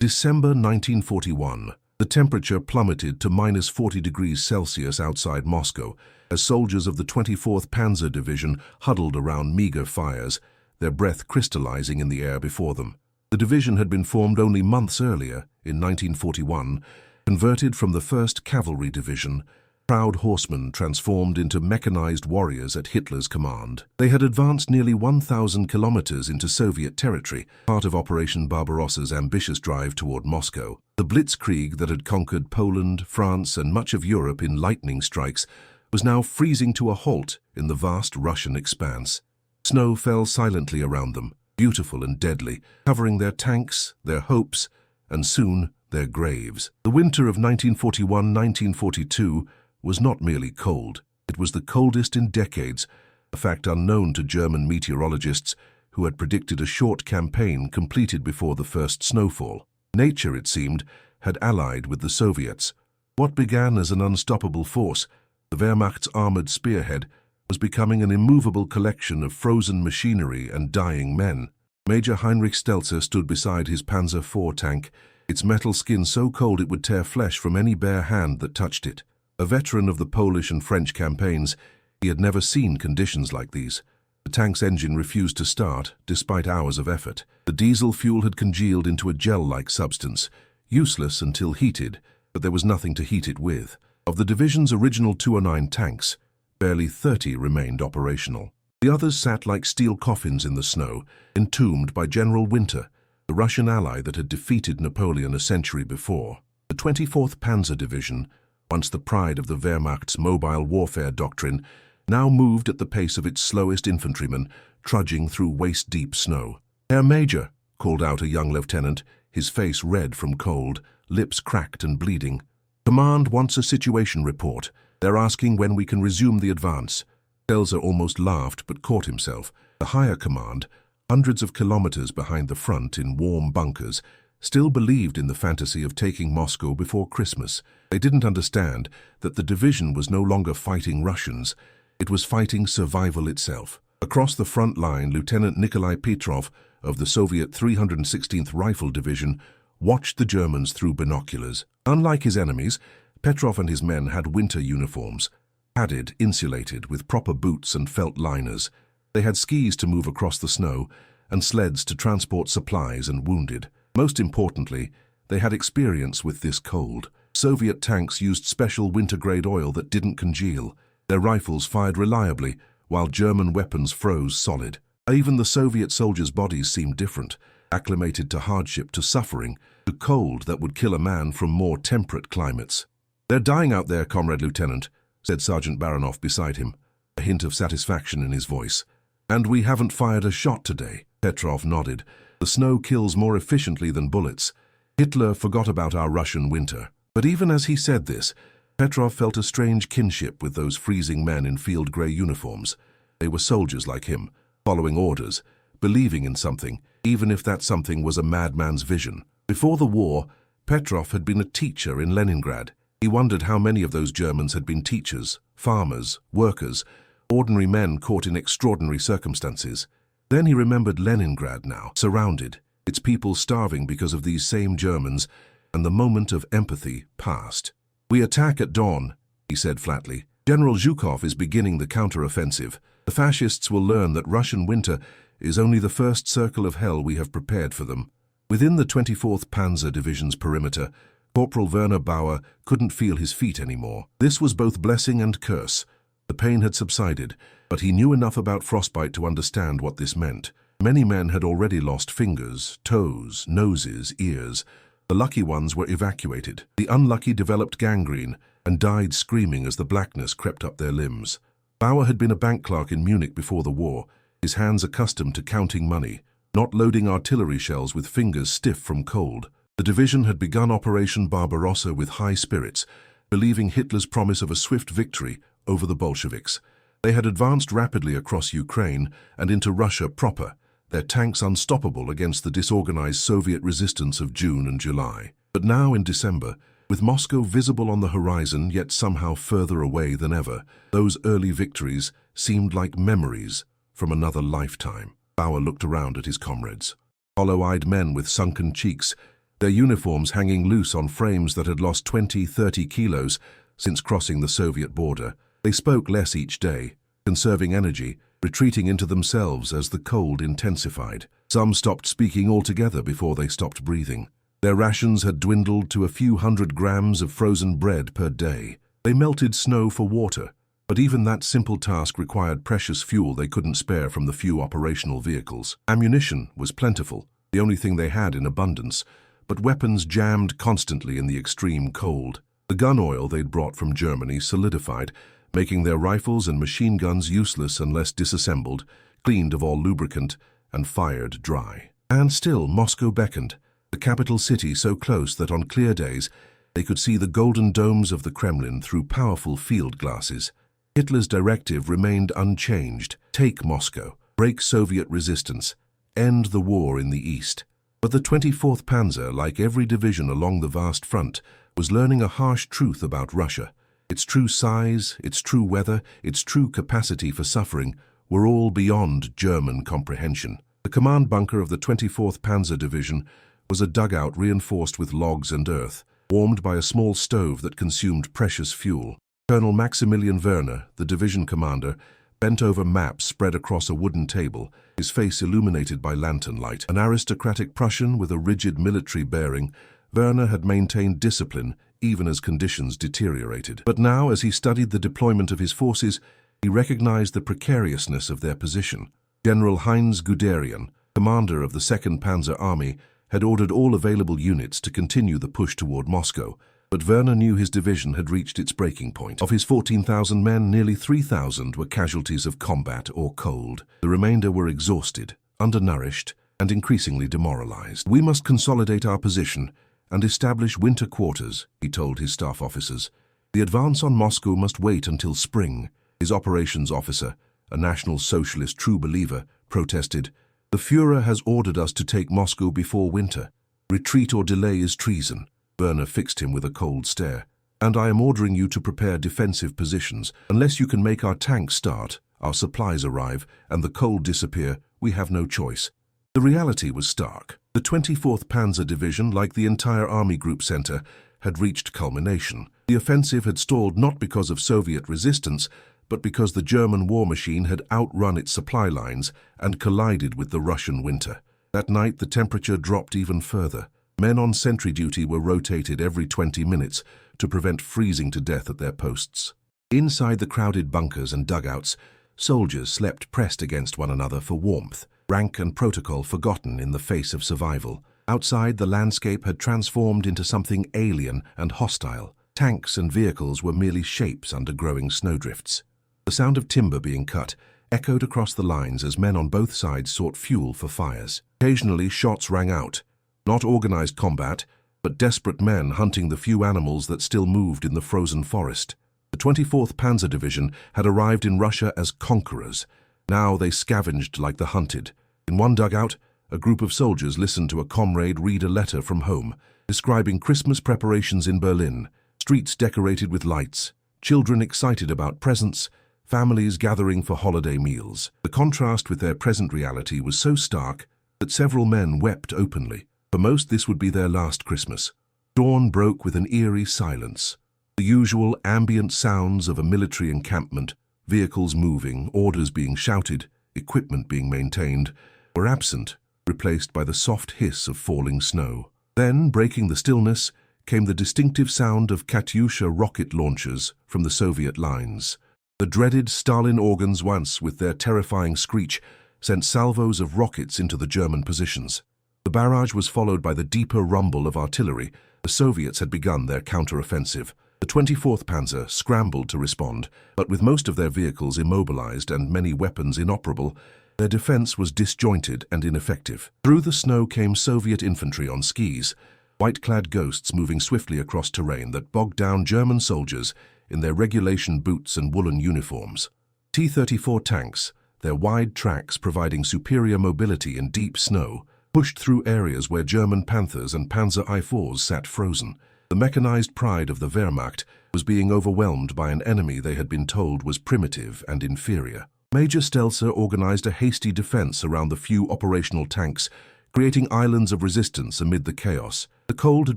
December 1941. The temperature plummeted to -40 degrees Celsius outside Moscow as soldiers of the 24th Panzer Division huddled around meager fires, their breath crystallizing in the air before them. The division had been formed only months earlier, in 1941, converted from the 1st Cavalry Division, proud horsemen transformed into mechanized warriors at Hitler's command. They had advanced nearly 1,000 kilometers into Soviet territory, part of Operation Barbarossa's ambitious drive toward Moscow. The blitzkrieg that had conquered Poland, France, and much of Europe in lightning strikes was now freezing to a halt in the vast Russian expanse. Snow fell silently around them, beautiful and deadly, covering their tanks, their hopes, and soon their graves. The winter of 1941-1942 was not merely cold, it was the coldest in decades, a fact unknown to German meteorologists who had predicted a short campaign completed before the first snowfall. Nature, it seemed, had allied with the Soviets. What began as an unstoppable force, the Wehrmacht's armored spearhead, was becoming an immovable collection of frozen machinery and dying men. Major Heinrich Stelzer stood beside his Panzer IV tank, its metal skin so cold it would tear flesh from any bare hand that touched it. A veteran of the Polish and French campaigns, he had never seen conditions like these. The tank's engine refused to start, despite hours of effort. The diesel fuel had congealed into a gel-like substance, useless until heated, but there was nothing to heat it with. Of the division's original 209 tanks, barely 30 remained operational. The others sat like steel coffins in the snow, entombed by General Winter, the Russian ally that had defeated Napoleon a century before. The 24th Panzer Division, once the pride of the Wehrmacht's mobile warfare doctrine, now moved at the pace of its slowest infantrymen, trudging through waist-deep snow. "Herr Major," called out a young lieutenant, his face red from cold, lips cracked and bleeding. "Command wants a situation report. They're asking when we can resume the advance." Stelzer almost laughed but caught himself. The higher command, hundreds of kilometers behind the front in warm bunkers, still believed in the fantasy of taking Moscow before Christmas. They didn't understand that the division was no longer fighting Russians, it was fighting survival itself. Across the front line, Lieutenant Nikolai Petrov of the Soviet 316th Rifle Division watched the Germans through binoculars. Unlike his enemies, Petrov and his men had winter uniforms, padded, insulated, with proper boots and felt liners. They had skis to move across the snow and sleds to transport supplies and wounded. Most importantly, they had experience with this cold. Soviet tanks used special winter-grade oil that didn't congeal. Their rifles fired reliably, while German weapons froze solid. Even the Soviet soldiers' bodies seemed different, acclimated to hardship, to suffering, to cold that would kill a man from more temperate climates. "They're dying out there, Comrade Lieutenant," said Sergeant Baranov beside him, a hint of satisfaction in his voice. "And we haven't fired a shot today." Petrov nodded. "The snow kills more efficiently than bullets. Hitler forgot about our Russian winter." But even as he said this, Petrov felt a strange kinship with those freezing men in field-gray uniforms. They were soldiers like him, following orders, believing in something, even if that something was a madman's vision. Before the war, Petrov had been a teacher in Leningrad. He wondered how many of those Germans had been teachers, farmers, workers, ordinary men caught in extraordinary circumstances. Then he remembered Leningrad now, surrounded, its people starving because of these same Germans, and the moment of empathy passed. "We attack at dawn," he said flatly. "General Zhukov is beginning the counter-offensive. The fascists will learn that Russian winter is only the first circle of hell we have prepared for them." Within the 24th Panzer Division's perimeter, Corporal Werner Bauer couldn't feel his feet anymore. This was both blessing and curse. The pain had subsided, but he knew enough about frostbite to understand what this meant. Many men had already lost fingers, toes, noses, ears. The lucky ones were evacuated. The unlucky developed gangrene and died screaming as the blackness crept up their limbs. Bauer had been a bank clerk in Munich before the war, his hands accustomed to counting money, not loading artillery shells with fingers stiff from cold. The division had begun Operation Barbarossa with high spirits, believing Hitler's promise of a swift victory over the Bolsheviks. They had advanced rapidly across Ukraine and into Russia proper, their tanks unstoppable against the disorganized Soviet resistance of June and July. But now in December, with Moscow visible on the horizon yet somehow further away than ever, those early victories seemed like memories from another lifetime. Bauer looked around at his comrades. Hollow-eyed men with sunken cheeks, their uniforms hanging loose on frames that had lost 20-30 kilos since crossing the Soviet border. They spoke less each day, conserving energy, retreating into themselves as the cold intensified. Some stopped speaking altogether before they stopped breathing. Their rations had dwindled to a few hundred grams of frozen bread per day. They melted snow for water, but even that simple task required precious fuel they couldn't spare from the few operational vehicles. Ammunition was plentiful, the only thing they had in abundance, but weapons jammed constantly in the extreme cold. The gun oil they'd brought from Germany solidified, making their rifles and machine guns useless unless disassembled, cleaned of all lubricant, and fired dry. And still Moscow beckoned, the capital city so close that on clear days they could see the golden domes of the Kremlin through powerful field glasses. Hitler's directive remained unchanged: take Moscow, break Soviet resistance, end the war in the east. But the 24th Panzer, like every division along the vast front, was learning a harsh truth about Russia. Its true size, its true weather, its true capacity for suffering were all beyond German comprehension. The command bunker of the 24th Panzer Division was a dugout reinforced with logs and earth, warmed by a small stove that consumed precious fuel. Colonel Maximilian Werner, the division commander, bent over maps spread across a wooden table, his face illuminated by lantern light. An aristocratic Prussian with a rigid military bearing, Werner had maintained discipline even as conditions deteriorated. But now, as he studied the deployment of his forces, he recognized the precariousness of their position. General Heinz Guderian, commander of the 2nd Panzer Army, had ordered all available units to continue the push toward Moscow, but Werner knew his division had reached its breaking point. Of his 14,000 men, nearly 3,000 were casualties of combat or cold. The remainder were exhausted, undernourished, and increasingly demoralized. "We must consolidate our position and establish winter quarters," he told his staff officers. "The advance on Moscow must wait until spring." His operations officer, a National Socialist true believer, protested, "The Führer has ordered us to take Moscow before winter. Retreat or delay is treason." Werner fixed him with a cold stare. "And I am ordering you to prepare defensive positions. Unless you can make our tanks start, our supplies arrive, and the cold disappear, we have no choice." The reality was stark. The 24th Panzer Division, like the entire Army Group Center, had reached culmination. The offensive had stalled not because of Soviet resistance, but because the German war machine had outrun its supply lines and collided with the Russian winter. That night, the temperature dropped even further. Men on sentry duty were rotated every 20 minutes to prevent freezing to death at their posts. Inside the crowded bunkers and dugouts, soldiers slept pressed against one another for warmth, rank and protocol forgotten in the face of survival. Outside, the landscape had transformed into something alien and hostile. Tanks and vehicles were merely shapes under growing snowdrifts. The sound of timber being cut echoed across the lines as men on both sides sought fuel for fires. Occasionally, shots rang out. Not organized combat, but desperate men hunting the few animals that still moved in the frozen forest. The 24th Panzer Division had arrived in Russia as conquerors. Now they scavenged like the hunted. In one dugout, a group of soldiers listened to a comrade read a letter from home, describing Christmas preparations in Berlin, streets decorated with lights, children excited about presents, families gathering for holiday meals. The contrast with their present reality was so stark that several men wept openly. For most, this would be their last Christmas. Dawn broke with an eerie silence. The usual ambient sounds of a military encampment, vehicles moving, orders being shouted, equipment being maintained, were absent, replaced by the soft hiss of falling snow. Then, breaking the stillness, came the distinctive sound of Katyusha rocket launchers from the Soviet lines. The dreaded Stalin organs once, with their terrifying screech, sent salvos of rockets into the German positions. The barrage was followed by the deeper rumble of artillery. The Soviets had begun their counter-offensive. The 24th Panzer scrambled to respond, but with most of their vehicles immobilized and many weapons inoperable, their defense was disjointed and ineffective. Through the snow came Soviet infantry on skis, white-clad ghosts moving swiftly across terrain that bogged down German soldiers in their regulation boots and woolen uniforms. T-34 tanks, their wide tracks providing superior mobility in deep snow, pushed through areas where German Panthers and Panzer I-4s sat frozen. The mechanized pride of the Wehrmacht was being overwhelmed by an enemy they had been told was primitive and inferior. Major Stelzer organized a hasty defense around the few operational tanks creating islands of resistance amid the chaos. The cold had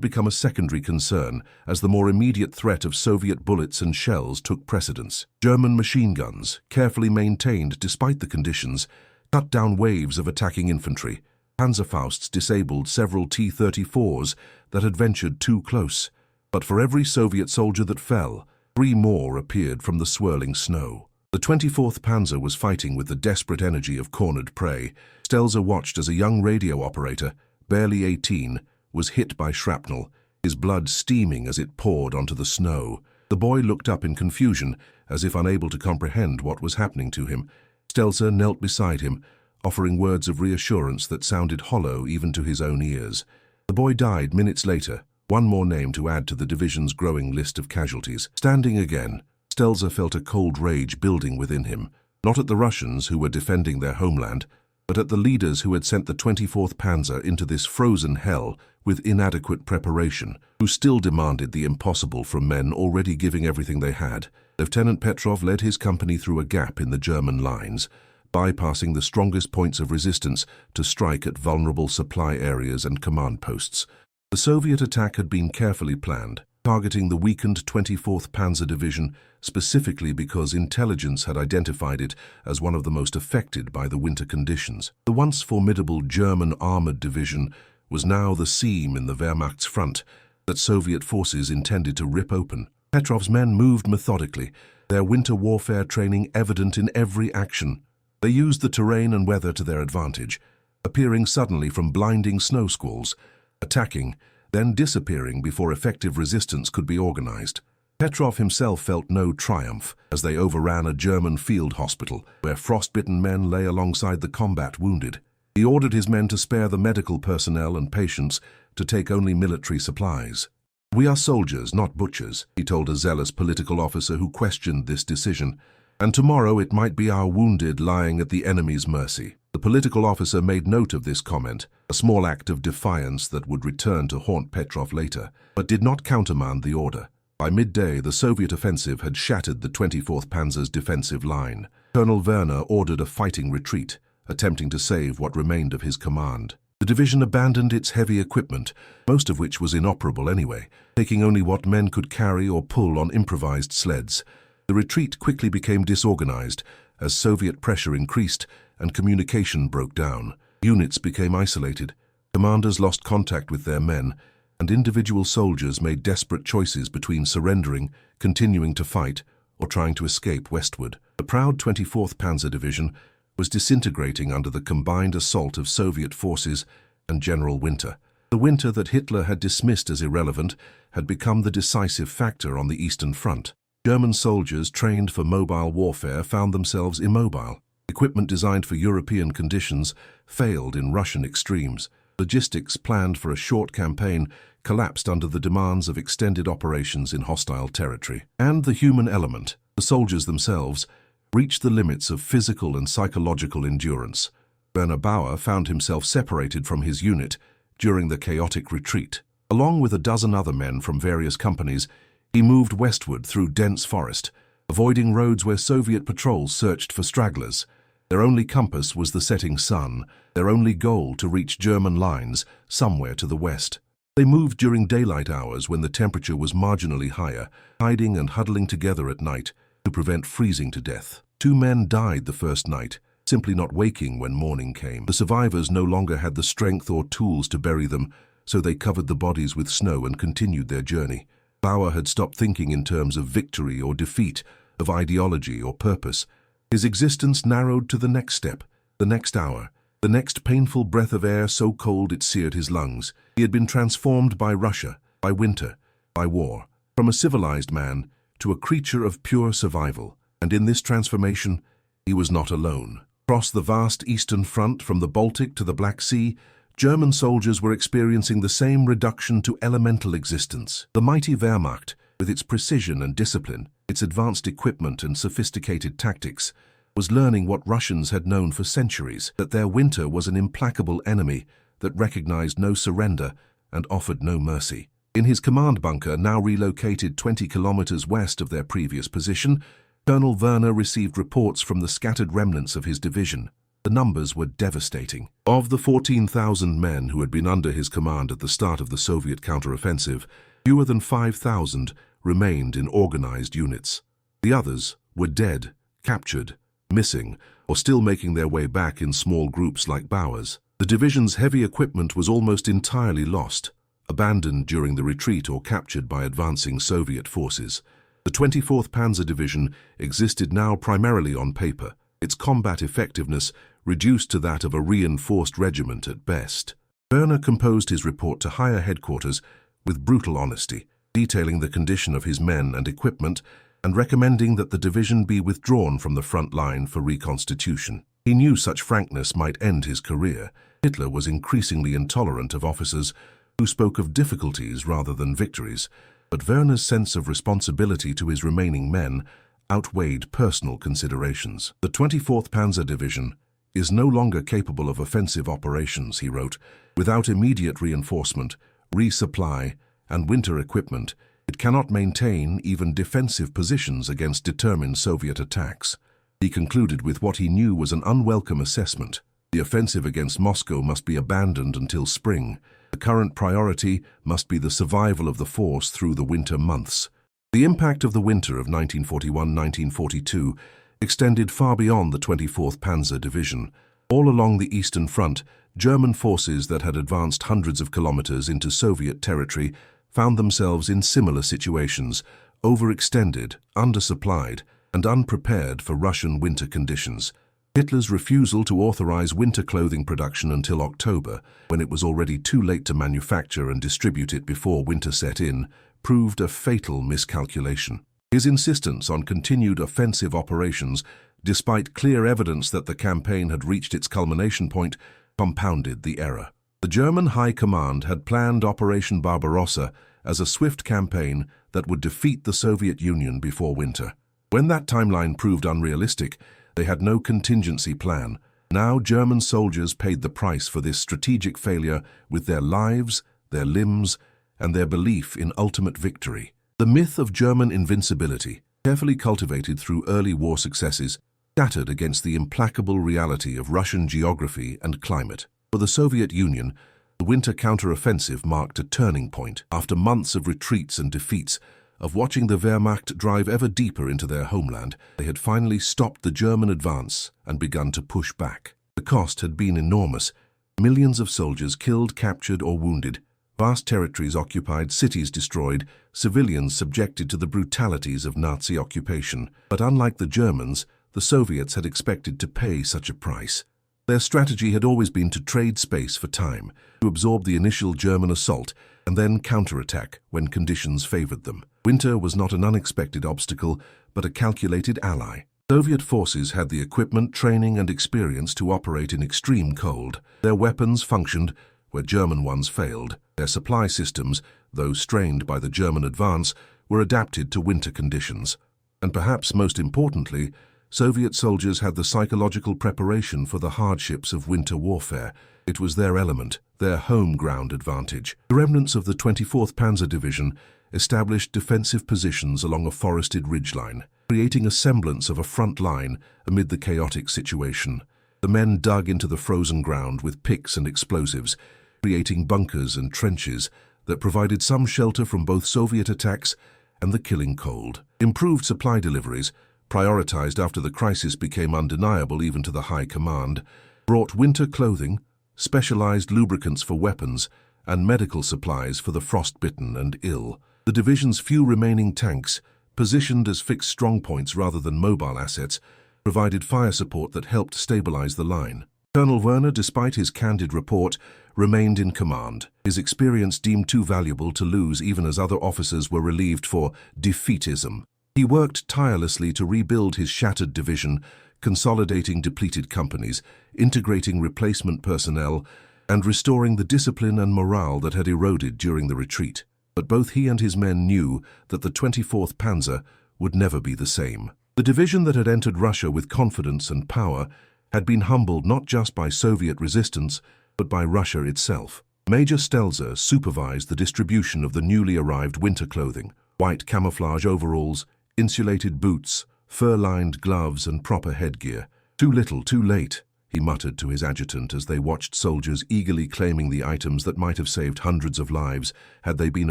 become a secondary concern as the more immediate threat of Soviet bullets and shells took precedence. German machine guns, carefully maintained despite the conditions, cut down waves of attacking infantry. Panzerfausts disabled several T-34s that had ventured too close. But for every Soviet soldier that fell, 3 more appeared from the swirling snow. The 24th Panzer was fighting with the desperate energy of cornered prey. Stelzer watched as a young radio operator, barely 18, was hit by shrapnel, his blood steaming as it poured onto the snow. The boy looked up in confusion, as if unable to comprehend what was happening to him. Stelzer knelt beside him, offering words of reassurance that sounded hollow even to his own ears. The boy died minutes later, one more name to add to the division's growing list of casualties. Standing again, Stelzer felt a cold rage building within him, not at the Russians who were defending their homeland, but at the leaders who had sent the 24th Panzer into this frozen hell with inadequate preparation, who still demanded the impossible from men already giving everything they had. Lieutenant Petrov led his company through a gap in the German lines, bypassing the strongest points of resistance to strike at vulnerable supply areas and command posts. The Soviet attack had been carefully planned, targeting the weakened 24th Panzer Division specifically because intelligence had identified it as one of the most affected by the winter conditions. The once formidable German armored division was now the seam in the Wehrmacht's front that Soviet forces intended to rip open. Petrov's men moved methodically, their winter warfare training evident in every action. They used the terrain and weather to their advantage, appearing suddenly from blinding snow squalls, attacking, then disappearing before effective resistance could be organized. Petrov himself felt no triumph as they overran a German field hospital where frostbitten men lay alongside the combat wounded. He ordered his men to spare the medical personnel and patients, to take only military supplies. "We are soldiers, not butchers," he told a zealous political officer who questioned this decision, "and tomorrow it might be our wounded lying at the enemy's mercy." The political officer made note of this comment, a small act of defiance that would return to haunt Petrov later, but did not countermand the order. By midday, the Soviet offensive had shattered the 24th Panzer's defensive line. Colonel Werner ordered a fighting retreat, attempting to save what remained of his command. The division abandoned its heavy equipment, most of which was inoperable anyway, taking only what men could carry or pull on improvised sleds. The retreat quickly became disorganized as Soviet pressure increased and communication broke down. Units became isolated, commanders lost contact with their men, and individual soldiers made desperate choices between surrendering, continuing to fight, or trying to escape westward. The proud 24th Panzer Division was disintegrating under the combined assault of Soviet forces and General Winter. The winter that Hitler had dismissed as irrelevant had become the decisive factor on the Eastern Front. German soldiers trained for mobile warfare found themselves immobile. Equipment designed for European conditions failed in Russian extremes. Logistics planned for a short campaign collapsed under the demands of extended operations in hostile territory. And the human element, the soldiers themselves, reached the limits of physical and psychological endurance. Werner Bauer found himself separated from his unit during the chaotic retreat. Along with a dozen other men from various companies, he moved westward through dense forest, avoiding roads where Soviet patrols searched for stragglers. Their only compass was the setting sun, their only goal to reach German lines somewhere to the west. They moved during daylight hours when the temperature was marginally higher, hiding and huddling together at night to prevent freezing to death. 2 men died the first night, simply not waking when morning came. The survivors no longer had the strength or tools to bury them, so they covered the bodies with snow and continued their journey. Bauer had stopped thinking in terms of victory or defeat, of ideology or purpose. His existence narrowed to the next step, the next hour, the next painful breath of air so cold it seared his lungs. He had been transformed by Russia, by winter, by war, from a civilized man to a creature of pure survival. And in this transformation, he was not alone. Across the vast Eastern Front, from the Baltic to the Black Sea, German soldiers were experiencing the same reduction to elemental existence. The mighty Wehrmacht, with its precision and discipline, its advanced equipment and sophisticated tactics, was learning what Russians had known for centuries, that their winter was an implacable enemy that recognized no surrender and offered no mercy. In his command bunker, now relocated 20 kilometers west of their previous position, Colonel Werner received reports from the scattered remnants of his division. The numbers were devastating. Of the 14,000 men who had been under his command at the start of the Soviet counteroffensive, fewer than 5,000 remained in organized units. The others were dead, captured, missing, or still making their way back in small groups like Bauer's. The division's heavy equipment was almost entirely lost, abandoned during the retreat or captured by advancing Soviet forces. The 24th Panzer Division existed now primarily on paper, its combat effectiveness reduced to that of a reinforced regiment at best. Werner composed his report to higher headquarters with brutal honesty, detailing the condition of his men and equipment and recommending that the division be withdrawn from the front line for reconstitution. He knew such frankness might end his career. Hitler was increasingly intolerant of officers who spoke of difficulties rather than victories, but Werner's sense of responsibility to his remaining men outweighed personal considerations. The 24th Panzer Division is no longer capable of offensive operations, he wrote. Without immediate reinforcement, resupply, and winter equipment, it cannot maintain even defensive positions against determined Soviet attacks. He concluded with what he knew was an unwelcome assessment. The offensive against Moscow must be abandoned until spring. The current priority must be the survival of the force through the winter months. The impact of the winter of 1941-1942 extended far beyond the 24th Panzer Division. All along the Eastern Front, German forces that had advanced hundreds of kilometers into Soviet territory found themselves in similar situations, overextended, undersupplied, and unprepared for Russian winter conditions. Hitler's refusal to authorize winter clothing production until October, when it was already too late to manufacture and distribute it before winter set in, proved a fatal miscalculation. His insistence on continued offensive operations, despite clear evidence that the campaign had reached its culmination point, compounded the error. The German High Command had planned Operation Barbarossa as a swift campaign that would defeat the Soviet Union before winter. When that timeline proved unrealistic, they had no contingency plan. Now German soldiers paid the price for this strategic failure with their lives, their limbs, and their belief in ultimate victory. The myth of German invincibility, carefully cultivated through early war successes, shattered against the implacable reality of Russian geography and climate. For the Soviet Union, the winter counteroffensive marked a turning point. After months of retreats and defeats, of watching the Wehrmacht drive ever deeper into their homeland, they had finally stopped the German advance and begun to push back. The cost had been enormous. Millions of soldiers killed, captured, or wounded, vast territories occupied, cities destroyed, civilians subjected to the brutalities of Nazi occupation. But unlike the Germans, the Soviets had expected to pay such a price. Their strategy had always been to trade space for time, to absorb the initial German assault and then counterattack when conditions favored them. Winter was not an unexpected obstacle, but a calculated ally. Soviet forces had the equipment, training, and experience to operate in extreme cold. Their weapons functioned where German ones failed. Their supply systems, though strained by the German advance, were adapted to winter conditions. And perhaps most importantly, Soviet soldiers had the psychological preparation for the hardships of winter warfare. It was their element, their home ground advantage. The remnants of the 24th Panzer Division established defensive positions along a forested ridgeline, creating a semblance of a front line amid the chaotic situation. The men dug into the frozen ground with picks and explosives, creating bunkers and trenches that provided some shelter from both Soviet attacks and the killing cold. Improved supply deliveries, prioritized after the crisis became undeniable even to the High Command, brought winter clothing, specialized lubricants for weapons, and medical supplies for the frostbitten and ill. The division's few remaining tanks, positioned as fixed strongpoints rather than mobile assets, provided fire support that helped stabilize the line. Colonel Werner, despite his candid report, remained in command, his experience deemed too valuable to lose even as other officers were relieved for defeatism. He worked tirelessly to rebuild his shattered division, consolidating depleted companies, integrating replacement personnel, and restoring the discipline and morale that had eroded during the retreat. But both he and his men knew that the 24th Panzer would never be the same. The division that had entered Russia with confidence and power had been humbled not just by Soviet resistance, but by Russia itself. Major Stelzer supervised the distribution of the newly arrived winter clothing, white camouflage overalls, insulated boots, fur-lined gloves, and proper headgear. Too little, too late, he muttered to his adjutant as they watched soldiers eagerly claiming the items that might have saved hundreds of lives had they been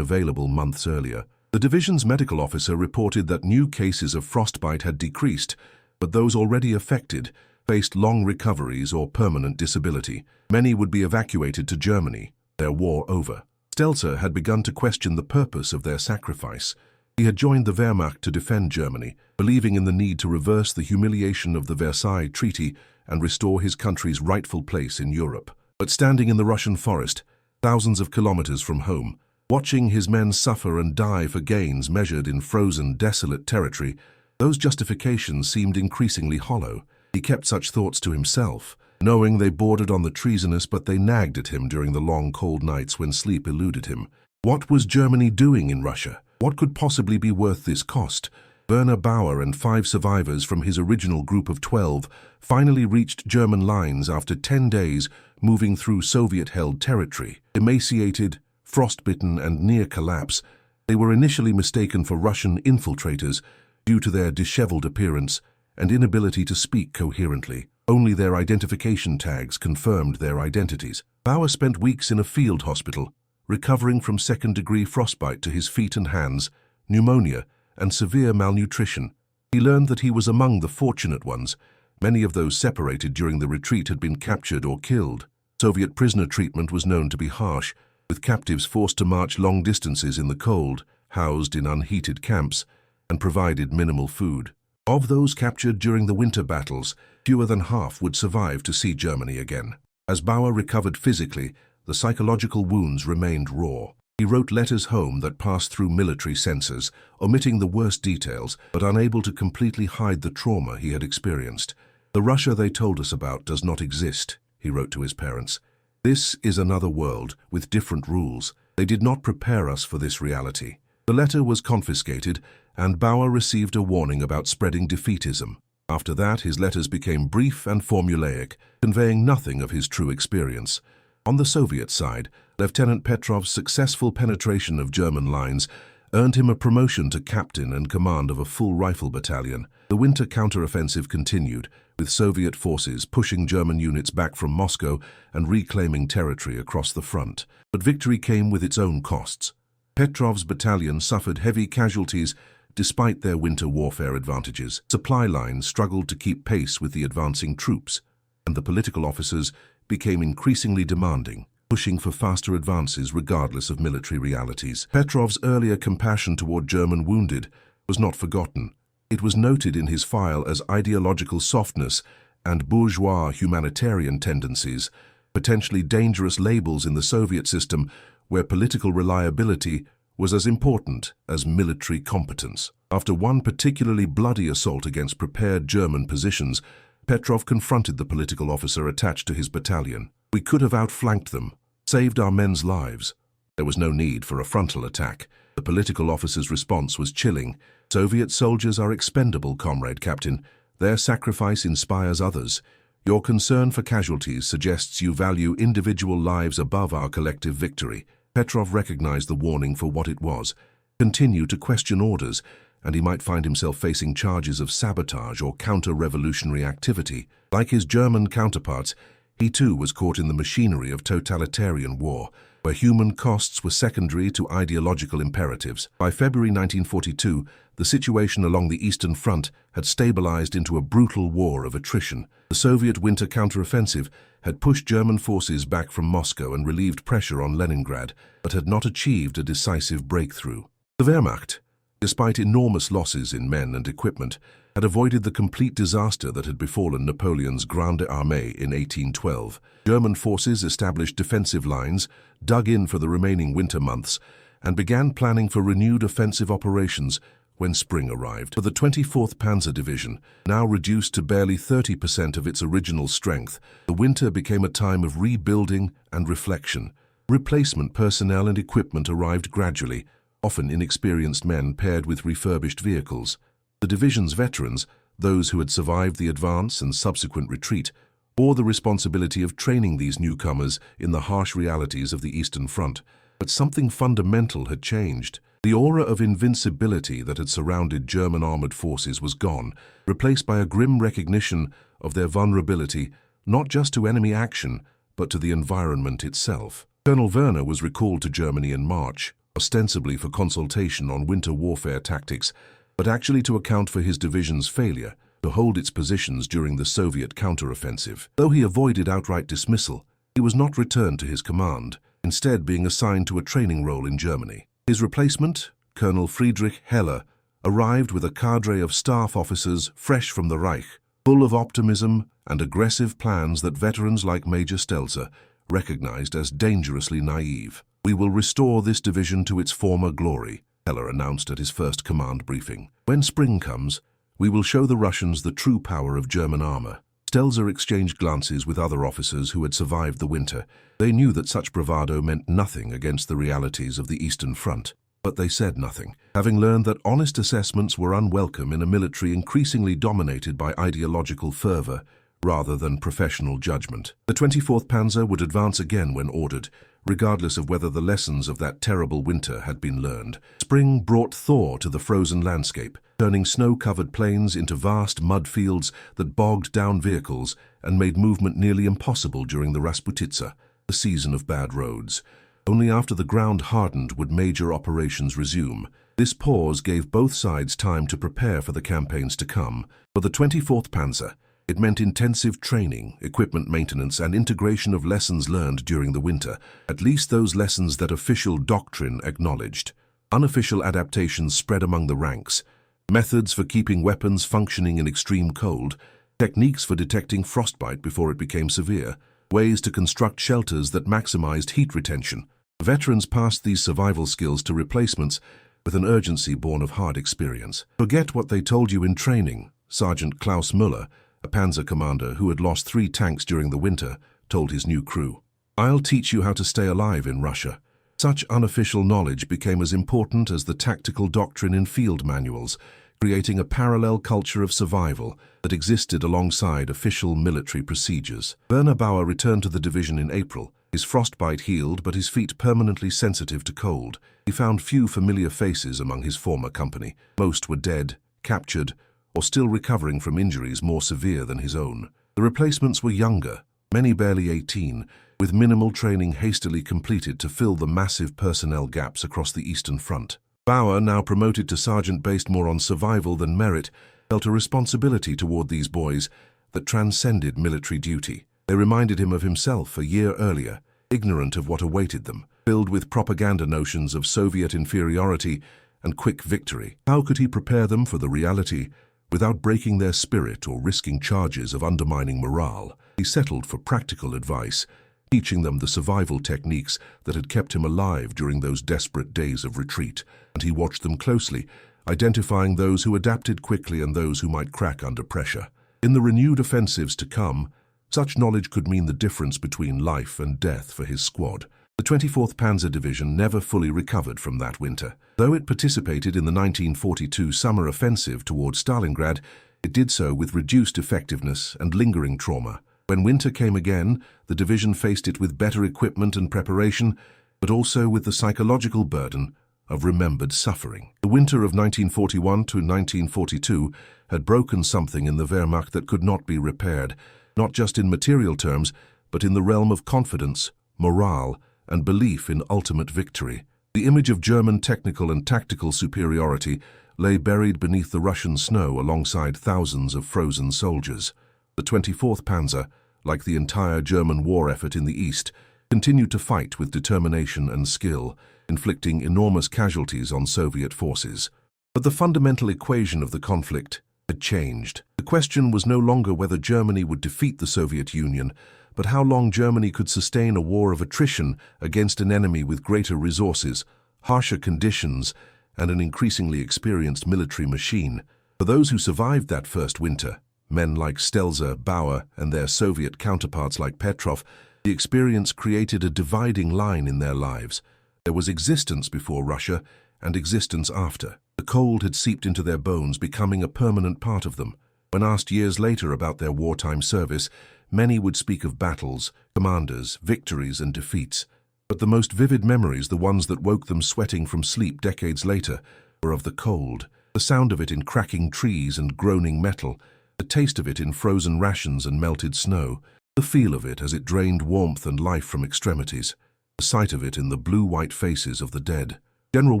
available months earlier. The division's medical officer reported that new cases of frostbite had decreased, but those already affected faced long recoveries or permanent disability. Many would be evacuated to Germany, their war over. Stelzer had begun to question the purpose of their sacrifice. He had joined the Wehrmacht to defend Germany, believing in the need to reverse the humiliation of the Versailles Treaty and restore his country's rightful place in Europe. But standing in the Russian forest, thousands of kilometers from home, watching his men suffer and die for gains measured in frozen, desolate territory, those justifications seemed increasingly hollow. He kept such thoughts to himself, knowing they bordered on the treasonous, but they nagged at him during the long, cold nights when sleep eluded him. What was Germany doing in Russia? What could possibly be worth this cost? Werner Bauer and 5 survivors from his original group of 12 finally reached German lines after 10 days moving through Soviet-held territory. Emaciated, frostbitten, and near collapse, they were initially mistaken for Russian infiltrators due to their disheveled appearance and inability to speak coherently. Only their identification tags confirmed their identities. Bauer spent weeks in a field hospital, recovering from second-degree frostbite to his feet and hands, pneumonia, and severe malnutrition. He learned that he was among the fortunate ones. Many of those separated during the retreat had been captured or killed. Soviet prisoner treatment was known to be harsh, with captives forced to march long distances in the cold, housed in unheated camps, and provided minimal food. Of those captured during the winter battles, fewer than half would survive to see Germany again. As Bauer recovered physically, the psychological wounds remained raw. He wrote letters home that passed through military censors, omitting the worst details, but unable to completely hide the trauma he had experienced. "The Russia they told us about does not exist," he wrote to his parents. "This is another world with different rules. They did not prepare us for this reality." The letter was confiscated, and Bauer received a warning about spreading defeatism. After that, his letters became brief and formulaic, conveying nothing of his true experience. On the Soviet side, Lieutenant Petrov's successful penetration of German lines earned him a promotion to captain and command of a full rifle battalion. The winter counteroffensive continued, with Soviet forces pushing German units back from Moscow and reclaiming territory across the front. But victory came with its own costs. Petrov's battalion suffered heavy casualties despite their winter warfare advantages. Supply lines struggled to keep pace with the advancing troops, and the political officers became increasingly demanding, pushing for faster advances regardless of military realities. Petrov's earlier compassion toward German wounded was not forgotten. It was noted in his file as ideological softness and bourgeois humanitarian tendencies, potentially dangerous labels in the Soviet system where political reliability was as important as military competence. After one particularly bloody assault against prepared German positions, Petrov confronted the political officer attached to his battalion. "We could have outflanked them, saved our men's lives. There was no need for a frontal attack." The political officer's response was chilling. "Soviet soldiers are expendable, Comrade Captain. Their sacrifice inspires others. Your concern for casualties suggests you value individual lives above our collective victory." Petrov recognized the warning for what it was. Continue to question orders, and he might find himself facing charges of sabotage or counter-revolutionary activity. Like his German counterparts, he too was caught in the machinery of totalitarian war, where human costs were secondary to ideological imperatives. By February 1942, the situation along the Eastern Front had stabilized into a brutal war of attrition. The Soviet winter counteroffensive had pushed German forces back from Moscow and relieved pressure on Leningrad, but had not achieved a decisive breakthrough. The Wehrmacht, despite enormous losses in men and equipment, had avoided the complete disaster that had befallen Napoleon's Grande Armée in 1812. German forces established defensive lines, dug in for the remaining winter months, and began planning for renewed offensive operations when spring arrived. For the 24th Panzer Division, now reduced to barely 30% of its original strength, the winter became a time of rebuilding and reflection. Replacement personnel and equipment arrived gradually, often inexperienced men paired with refurbished vehicles. The division's veterans, those who had survived the advance and subsequent retreat, bore the responsibility of training these newcomers in the harsh realities of the Eastern Front. But something fundamental had changed. The aura of invincibility that had surrounded German armored forces was gone, replaced by a grim recognition of their vulnerability, not just to enemy action, but to the environment itself. Colonel Werner was recalled to Germany in March, ostensibly for consultation on winter warfare tactics, but actually to account for his division's failure to hold its positions during the Soviet counteroffensive. Though he avoided outright dismissal, he was not returned to his command, instead being assigned to a training role in Germany. His replacement, Colonel Friedrich Heller, arrived with a cadre of staff officers fresh from the Reich, full of optimism and aggressive plans that veterans like Major Stelzer recognized as dangerously naive. "We will restore this division to its former glory," Heller announced at his first command briefing. "When spring comes, we will show the Russians the true power of German armor." Stelzer exchanged glances with other officers who had survived the winter. They knew that such bravado meant nothing against the realities of the Eastern Front. But they said nothing, having learned that honest assessments were unwelcome in a military increasingly dominated by ideological fervor rather than professional judgment. The 24th Panzer would advance again when ordered, regardless of whether the lessons of that terrible winter had been learned. Spring brought thaw to the frozen landscape, turning snow-covered plains into vast mud fields that bogged down vehicles and made movement nearly impossible during the Rasputitsa, the season of bad roads. Only after the ground hardened would major operations resume. This pause gave both sides time to prepare for the campaigns to come. For the 24th Panzer, it meant intensive training, equipment maintenance, and integration of lessons learned during the winter, at least those lessons that official doctrine acknowledged. Unofficial adaptations spread among the ranks, methods for keeping weapons functioning in extreme cold, techniques for detecting frostbite before it became severe, ways to construct shelters that maximized heat retention. Veterans passed these survival skills to replacements with an urgency born of hard experience. "Forget what they told you in training," Sergeant Klaus Müller, a panzer commander who had lost 3 tanks during the winter, told his new crew. "I'll teach you how to stay alive in Russia." Such unofficial knowledge became as important as the tactical doctrine in field manuals, creating a parallel culture of survival that existed alongside official military procedures. Werner Bauer returned to the division in April. His frostbite healed, but his feet permanently sensitive to cold. He found few familiar faces among his former company. Most were dead, captured, or still recovering from injuries more severe than his own. The replacements were younger, many barely 18, with minimal training hastily completed to fill the massive personnel gaps across the Eastern Front. Bauer, now promoted to sergeant based more on survival than merit, felt a responsibility toward these boys that transcended military duty. They reminded him of himself a year earlier, ignorant of what awaited them, filled with propaganda notions of Soviet inferiority and quick victory. How could he prepare them for the reality without breaking their spirit or risking charges of undermining morale? He settled for practical advice, teaching them the survival techniques that had kept him alive during those desperate days of retreat, and he watched them closely, identifying those who adapted quickly and those who might crack under pressure. In the renewed offensives to come, such knowledge could mean the difference between life and death for his squad. The 24th Panzer Division never fully recovered from that winter. Though it participated in the 1942 summer offensive toward Stalingrad, it did so with reduced effectiveness and lingering trauma. When winter came again, the division faced it with better equipment and preparation, but also with the psychological burden of remembered suffering. The winter of 1941 to 1942 had broken something in the Wehrmacht that could not be repaired, not just in material terms, but in the realm of confidence, morale, and belief in ultimate victory. The image of German technical and tactical superiority lay buried beneath the Russian snow alongside thousands of frozen soldiers. The 24th Panzer, like the entire German war effort in the East, continued to fight with determination and skill, inflicting enormous casualties on Soviet forces. But the fundamental equation of the conflict had changed. The question was no longer whether Germany would defeat the Soviet Union, but how long Germany could sustain a war of attrition against an enemy with greater resources, harsher conditions, and an increasingly experienced military machine. For those who survived that first winter, men like Stelzer, Bauer, and their Soviet counterparts like Petrov, the experience created a dividing line in their lives. There was existence before Russia and existence after. The cold had seeped into their bones, becoming a permanent part of them. When asked years later about their wartime service, many would speak of battles, commanders, victories, and defeats. But the most vivid memories, the ones that woke them sweating from sleep decades later, were of the cold. The sound of it in cracking trees and groaning metal, the taste of it in frozen rations and melted snow. The feel of it as it drained warmth and life from extremities, the sight of it in the blue-white faces of the dead. General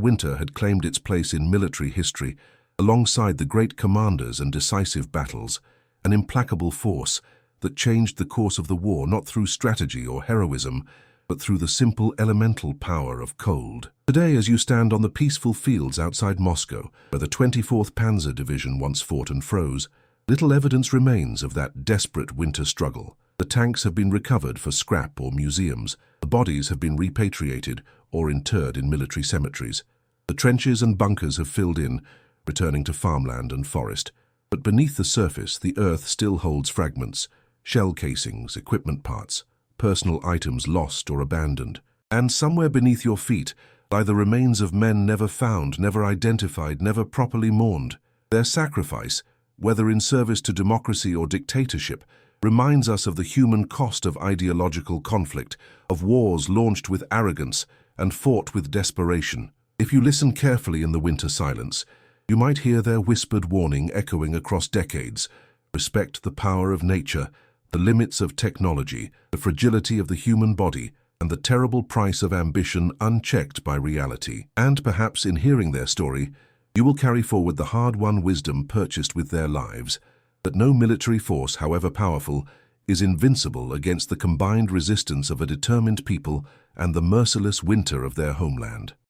Winter had claimed its place in military history alongside the great commanders and decisive battles, an implacable force that changed the course of the war not through strategy or heroism, but through the simple elemental power of cold. Today, as you stand on the peaceful fields outside Moscow, where the 24th Panzer Division once fought and froze, little evidence remains of that desperate winter struggle. The tanks have been recovered for scrap or museums. The bodies have been repatriated or interred in military cemeteries. The trenches and bunkers have filled in, returning to farmland and forest. But beneath the surface, the earth still holds fragments, shell casings, equipment parts, personal items lost or abandoned. And somewhere beneath your feet lie the remains of men never found, never identified, never properly mourned. Their sacrifice, whether in service to democracy or dictatorship, reminds us of the human cost of ideological conflict, of wars launched with arrogance and fought with desperation. If you listen carefully in the winter silence, you might hear their whispered warning echoing across decades. Respect the power of nature, the limits of technology, the fragility of the human body, and the terrible price of ambition unchecked by reality. And perhaps in hearing their story, you will carry forward the hard-won wisdom purchased with their lives, that no military force, however powerful, is invincible against the combined resistance of a determined people and the merciless winter of their homeland.